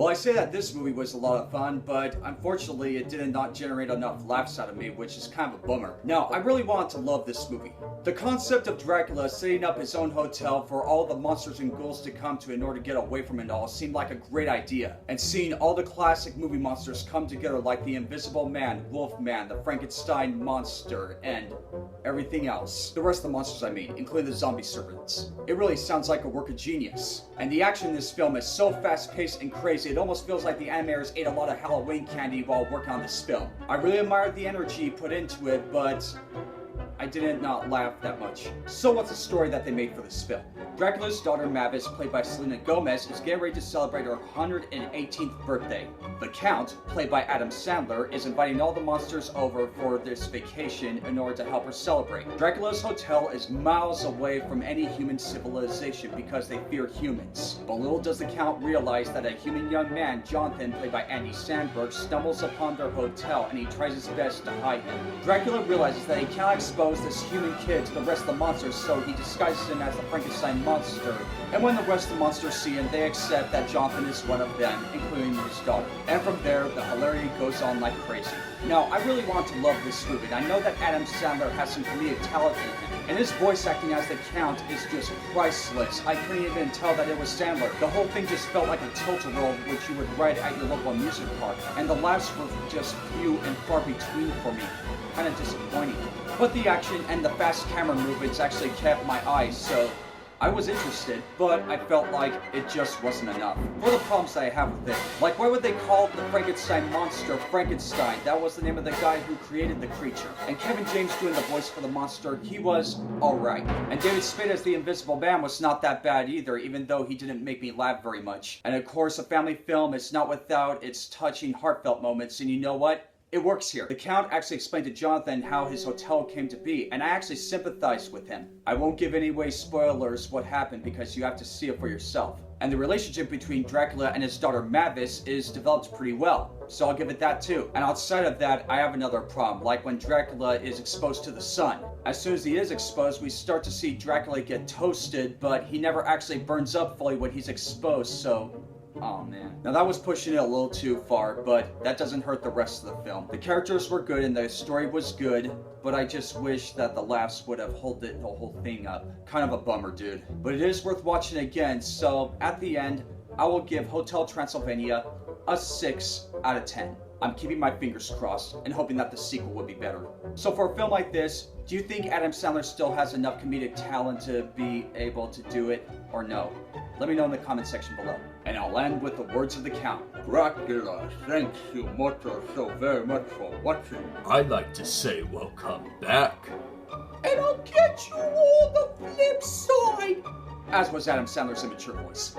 Well, I say that this movie was a lot of fun, but unfortunately it did not generate enough laughs out of me, which is kind of a bummer. Now, I really wanted to love this movie. The concept of Dracula setting up his own hotel for all the monsters and ghouls to come to in order to get away from it all seemed like a great idea. And seeing all the classic movie monsters come together like the Invisible Man, Wolfman, the Frankenstein monster, and everything else. The rest of the monsters I mean, including the zombie serpents. It really sounds like a work of genius. And the action in this film is so fast-paced and crazy, it almost feels like the animators ate a lot of Halloween candy while working on this film. I really admired the energy put into it, but I didn't not laugh that much. So what's the story that they made for this film? Dracula's daughter Mavis, played by Selena Gomez, is getting ready to celebrate her 118th birthday. The Count, played by Adam Sandler, is inviting all the monsters over for this vacation in order to help her celebrate. Dracula's hotel is miles away from any human civilization because they fear humans. But little does the Count realize that a human young man, Jonathan, played by Andy Samberg, stumbles upon their hotel and he tries his best to hide him. Dracula realizes that he cannot expose this human kid to the rest of the monsters, so he disguises him as the Frankenstein monster. And when the rest of the monsters see him, they accept that Jonathan is one of them, including his daughter. And from there, the hilarity goes on like crazy. Now, I really want to love this movie, and I know that Adam Sandler has some comedic talent in him, and his voice acting as the Count is just priceless. I couldn't even tell that it was Sandler. The whole thing just felt like a tilt-a-whirl which you would ride at your local amusement park, and the laughs were just few and far between for me. Kind of disappointing. But the action and the fast camera movements actually kept my eyes, so I was interested, but I felt like it just wasn't enough. For the problems that I have with it, like why would they call the Frankenstein monster Frankenstein? That was the name of the guy who created the creature. And Kevin James doing the voice for the monster, he was alright. And David Spade as the Invisible Man was not that bad either, even though he didn't make me laugh very much. And of course, a family film is not without its touching, heartfelt moments, and you know what? It works here. The Count actually explained to Jonathan how his hotel came to be, and I actually sympathized with him. I won't give any away spoilers what happened because you have to see it for yourself. And the relationship between Dracula and his daughter Mavis is developed pretty well, so I'll give it that too. And outside of that, I have another problem, like when Dracula is exposed to the sun. As soon as he is exposed, we start to see Dracula get toasted, but he never actually burns up fully when he's exposed, so oh man. Now that was pushing it a little too far, but that doesn't hurt the rest of the film. The characters were good and the story was good, but I just wish that the laughs would have held the whole thing up. Kind of a bummer, dude. But it is worth watching again, so at the end, I will give Hotel Transylvania a 6 out of 10. I'm keeping my fingers crossed and hoping that the sequel will be better. So for a film like this, do you think Adam Sandler still has enough comedic talent to be able to do it, or no? Let me know in the comment section below. And I'll end with the words of the Count. Dracula, thanks you so very much for watching. I'd like to say welcome back. And I'll catch you on the flip side! As was Adam Sandler's immature voice.